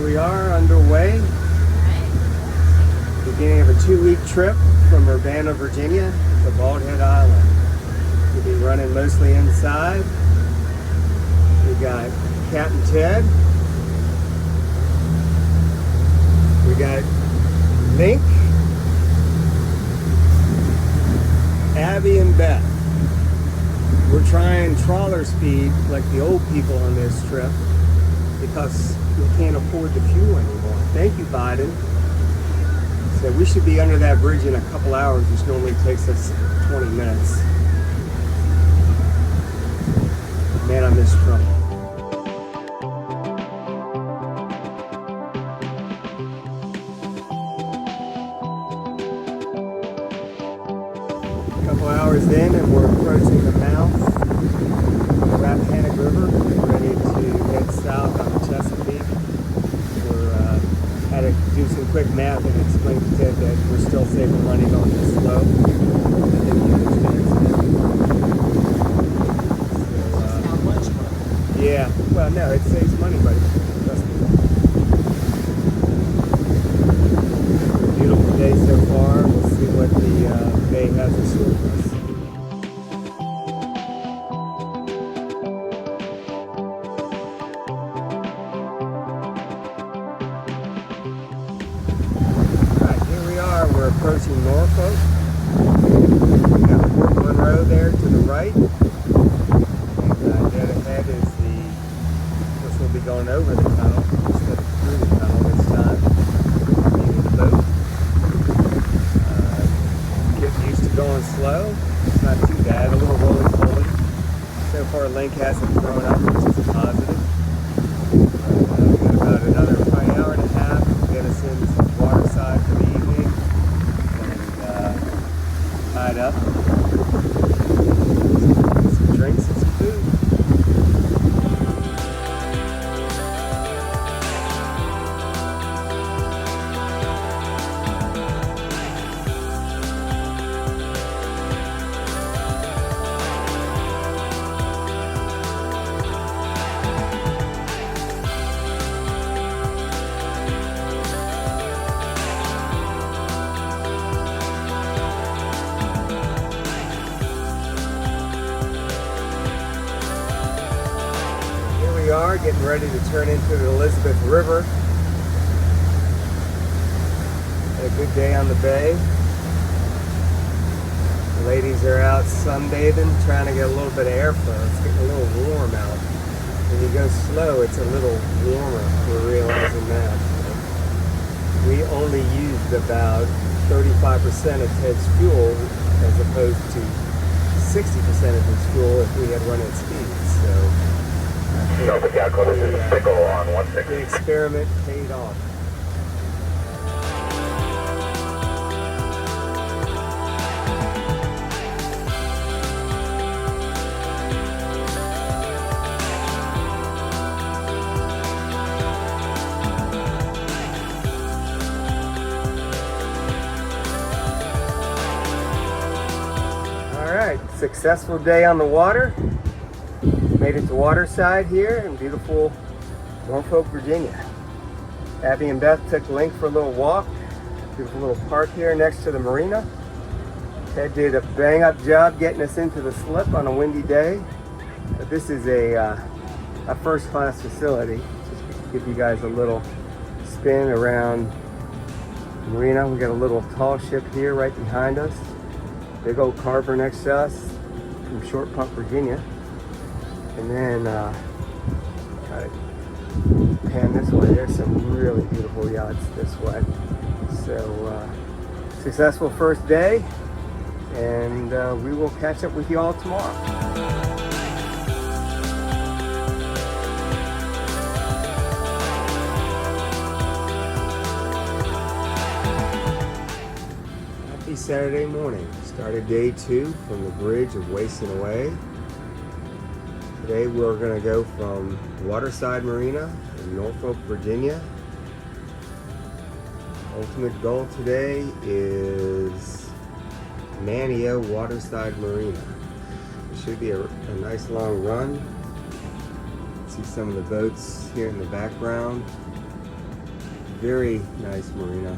we are underway. Beginning of a 2-week trip from Urbanna, Virginia to Bald Head Island. We'll be running mostly inside. We got Captain Ted. We got Link, Abby, and Beth. We're trying trawler speed like the old people on this trip because we can't afford the fuel anymore. Thank you, Biden. So we should be under that bridge in a couple hours, which normally takes us 20 minutes. Man, I miss trouble. A couple hours in and we're approaching the mouth of the Rappahannock River, ready to head south on Chesapeake. Had to do some quick math and explain to Ted that we're still saving money going this slow. I think he understands that. How much money? Yeah, well, no, it saves money, buddy. Trust me. Beautiful day so far. We'll see what the bay has in store for us. We're approaching Norfolk. We got Fort Monroe there to the right. And dead ahead is of course we'll be going over the tunnel instead of through the tunnel this time. Meaning the boat. Getting used to going slow. It's not too bad. A little roly-poly. So far Link hasn't thrown up, which is a positive. We've got about another probably hour and a half to get us into some waterside for the evening. Tied up. Some drinks and some food. We are getting ready to turn into the Elizabeth River. Had a good day on the bay. The ladies are out sunbathing, trying to get a little bit of airflow. It's getting a little warm out. When you go slow, it's a little warmer. We're realizing that. We only used about 35% of Ted's fuel as opposed to 60% of his fuel if we had run at speed. So the experiment paid off. All right, successful day on the water. Made it to waterside here in beautiful Norfolk, Virginia. Abby and Beth took Link for a little walk. Beautiful little park here next to the marina. Ted did a bang-up job getting us into the slip on a windy day. But this is a first-class facility. Just to give you guys a little spin around the marina. We got a little tall ship here right behind us. Big old carver next to us from Short Pump, Virginia. And then, try to pan this way. There's some really beautiful yachts this way. So, successful first day, and we will catch up with you all tomorrow. Happy Saturday morning. Started day 2 from the bridge of Wasting Away. Today we're going to go from Waterside Marina in Norfolk, Virginia. Ultimate goal today is Manio Waterside Marina. It should be a nice long run. See some of the boats here in the background. Very nice marina.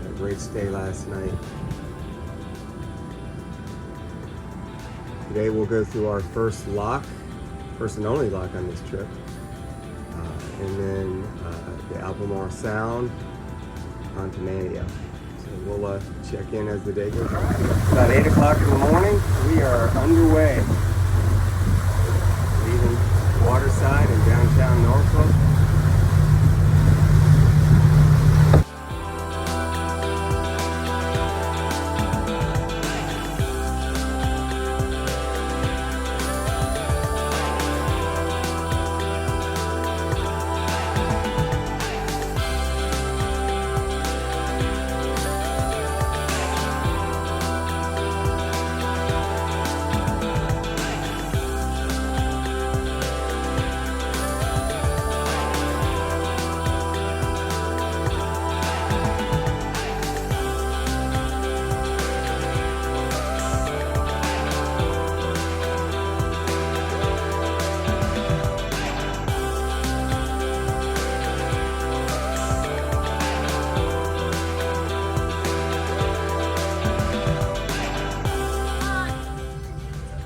Had a great stay last night. Today we'll go through our first lock, first and only lock on this trip. And then the Albemarle Sound onto Mania. So we'll check in as the day goes on. About 8 o'clock in the morning, we are underway. Leaving Waterside in downtown Norfolk.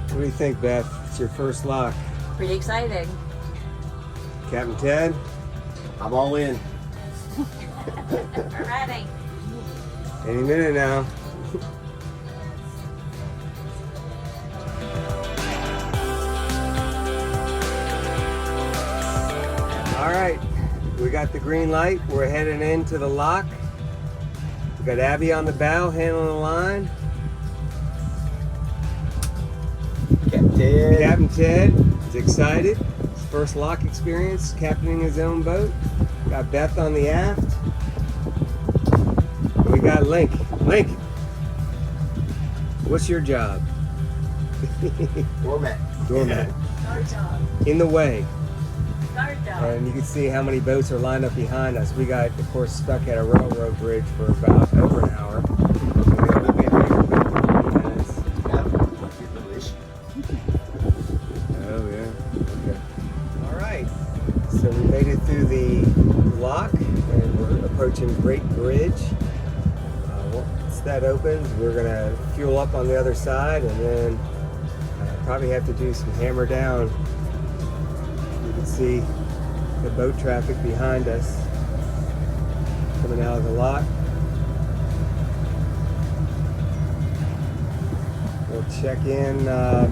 What do you think, Beth? It's your first lock. Pretty exciting. Captain Ted? I'm all in. We're ready. Any minute now. All right, we got the green light. We're heading into the lock. We got Abby on the bow, handling the line. Captain Ted is excited. His first lock experience, captaining his own boat. Got Beth on the aft. And we got Link. Link, what's your job? Doormat. Doormat. Guard dog. In the way. Guard dog. And you can see how many boats are lined up behind us. We got, of course, stuck at a railroad bridge for about over an hour. Oh yeah. Okay. All right. So we made it through the lock, and we're approaching Great Bridge. Once that opens, we're gonna fuel up on the other side, and then probably have to do some hammer down. You can see the boat traffic behind us coming out of the lock. We'll check in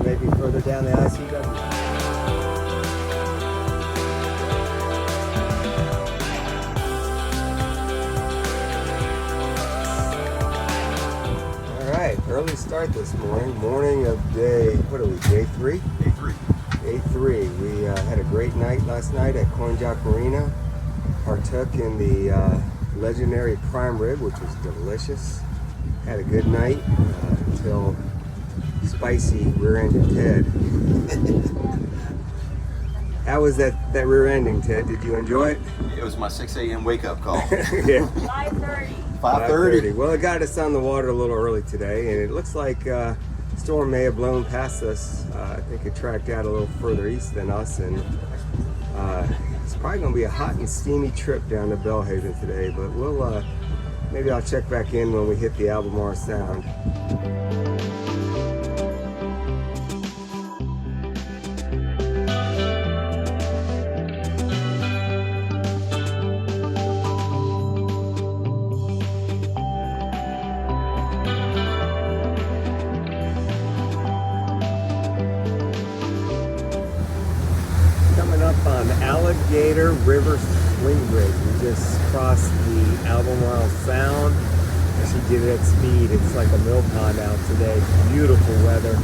maybe further down the ICW. All right, early start this morning. Morning of day, what are we, day 3? Day 3. Day 3. We had a great night last night at Coin Jock Marina. Partook in the legendary prime rib, which was delicious. Had a good night until spicy rear-ended Ted. How was that rear ending, Ted? Did you enjoy it? It was my 6 a.m. wake-up call. Yeah. 5:30. 5:30. Well, it got us on the water a little early today, and it looks like storm may have blown past us. I think it tracked out a little further east than us, and it's probably going to be a hot and steamy trip down to Belhaven today, but we'll maybe I'll check back in when we hit the Albemarle Sound. On Alligator River Swing Bridge. We just crossed the Albemarle Sound. Actually did it at speed. It's like a mill pond out today. Beautiful weather.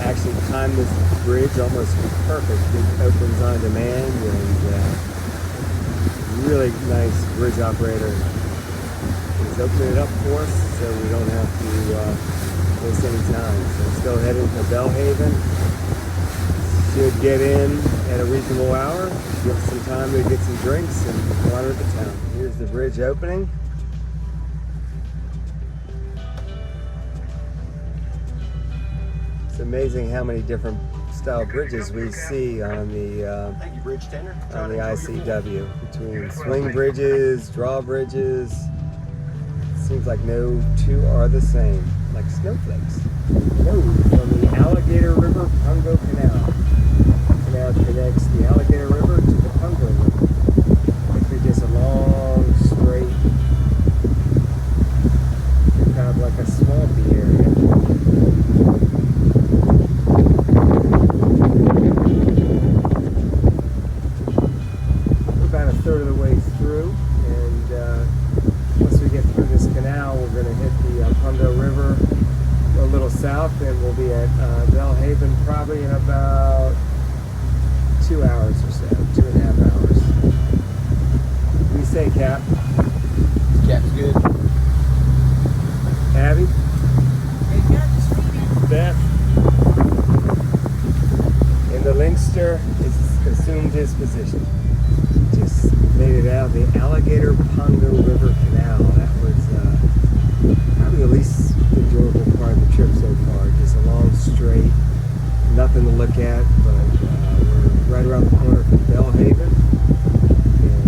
Actually timed this bridge almost perfect. It opens on demand, and really nice bridge operator. He's opening it up for us so we don't have to waste any time. So let's go ahead into Belhaven. Should get in at a reasonable hour, give us some time to get some drinks and water the town. Here's the bridge opening. It's amazing how many different style bridges we see on the Thank you, bridge tender. ICW, between swing bridges, drawbridges. Seems like no two are the same, like snowflakes. Road from the Alligator River Pungo Canal. The canal connects the Alligator River to the Pungo River. It's just a long, straight, kind of like a swampy area. We're about a third of the way through, and once we get through this canal, we're going to hit the Pungo River a little south, and we'll be at Belhaven probably in about 2 hours or so, 2.5 hours. What do you say, Cap? Cap's good. Abby? They got the sweetie. Beth? And the Linkster is assumed his position. Just made it out of the Alligator Pungo River Canal. That was probably the least enjoyable part of the trip so far. Just a long straight, nothing to look at, but we're right around the corner from Belhaven, and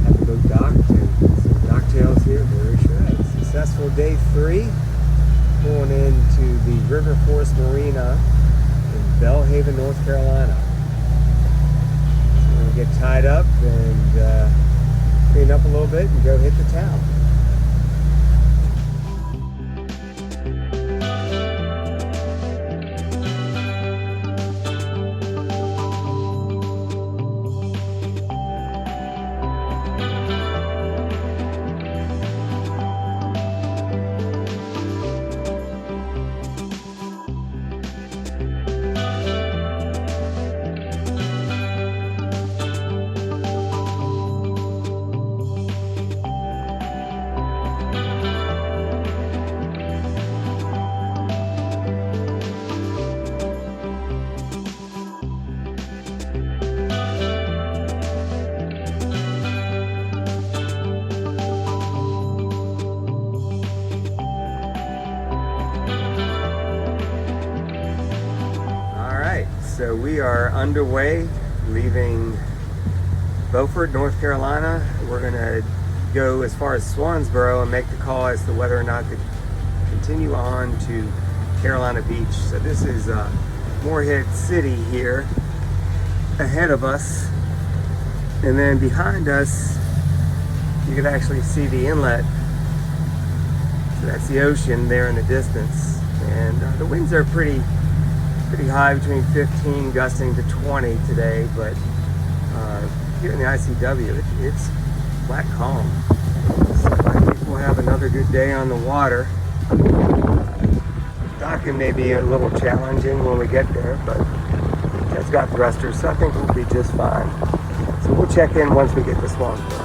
have the boat docked and some docktails here. Very sure. Successful day 3, going into the River Forest Marina in Belhaven, North Carolina. So we're gonna get tied up and clean up a little bit and go hit the town. So we are underway, leaving Beaufort, North Carolina. We're gonna go as far as Swansboro and make the call as to whether or not to continue on to Carolina Beach. So this is Morehead City here ahead of us. And then behind us, you can actually see the inlet. So that's the ocean there in the distance. And the winds are pretty high, between 15 gusting to 20 today, but here in the ICW, it's flat calm. So I think we'll have another good day on the water. Docking may be a little challenging when we get there, but it's got thrusters, so I think we'll be just fine. So we'll check in once we get to Swansboro.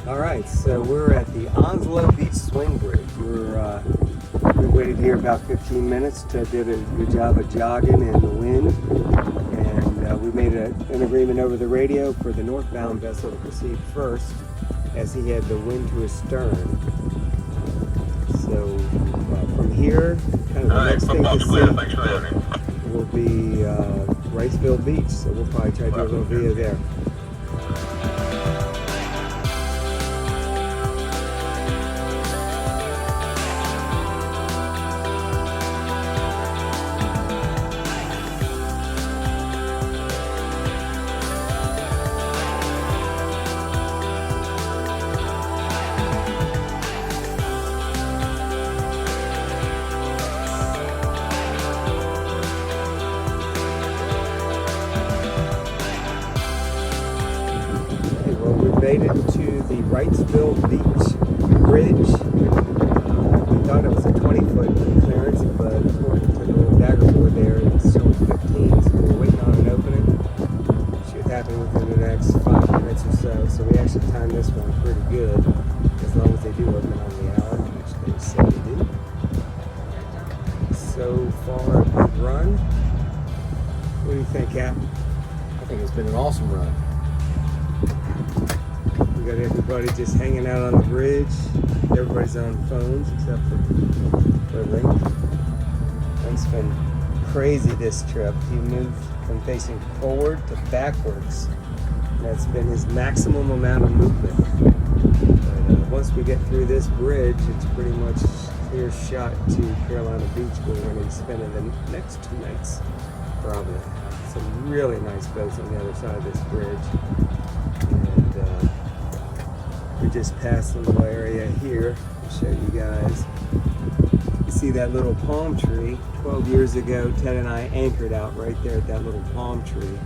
Alright, so we're at the Onslow Beach Swing Bridge. We waited here about 15 minutes. Ted did a good job of jogging in the wind, and we made an agreement over the radio for the northbound vessel to proceed first, as he had the wind to his stern. So from here, kind of the next thing to see will be Wrightsville Beach, so we'll probably try to do a little video there. Made it to the Wrightsville Beach Bridge. so we actually timed this one pretty good, as long as they do open on the hour, which they say they do. So far, a good run. What do you think, Cap? I think it's been an awesome run. We got everybody just hanging out on the bridge. Everybody's on phones except for Link. Link's been crazy this trip. He moved from facing forward to backwards. And that's been his maximum amount of movement. But once we get through this bridge, it's pretty much clear shot to Carolina Beach, where we're going to be spending the next 2 nights, probably. Some really nice boats on the other side of this bridge. And we just passed a little area here. I'll show you guys. You see that little palm tree? 12 years ago, Ted and I anchored out right there at that little palm tree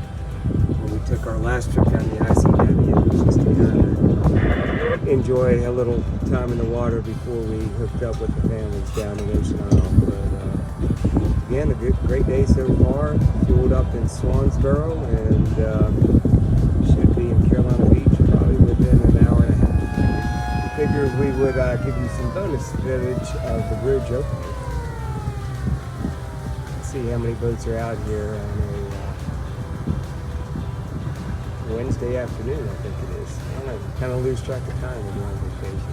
when we took our last trip down the ICW, just to kind of enjoy a little time in the water before we hooked up with the families down in Ocean Isle. But again, a great day so far. Fueled up in Swansboro and should be in Carolina Beach probably within an hour and a half. Figured we would give you some bonus footage of the bridge opening. See how many boats are out here on a Wednesday afternoon, I think it is. I don't know, kind of lose track of time when you're on vacation.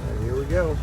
And here we go.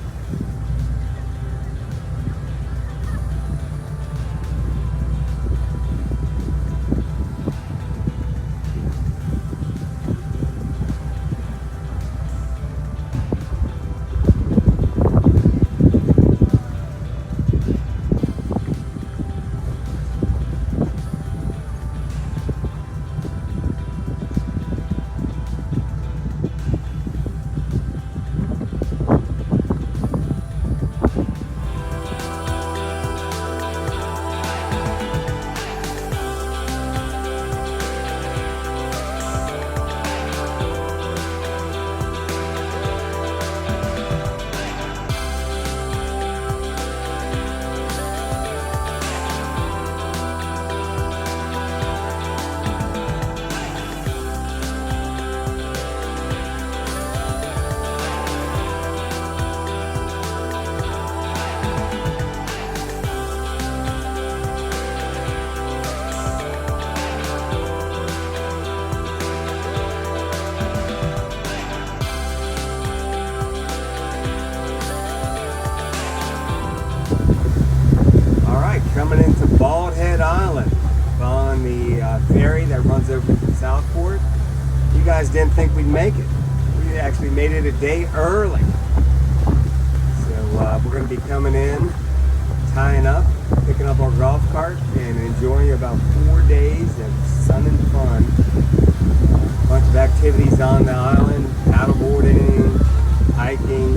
Coming into Bald Head Island on the ferry that runs over to Southport. You guys didn't think we'd make it. We actually made it a day early. So we're going to be coming in, tying up, picking up our golf cart, and enjoying about 4 days of sun and fun. A bunch of activities on the island, paddleboarding, hiking,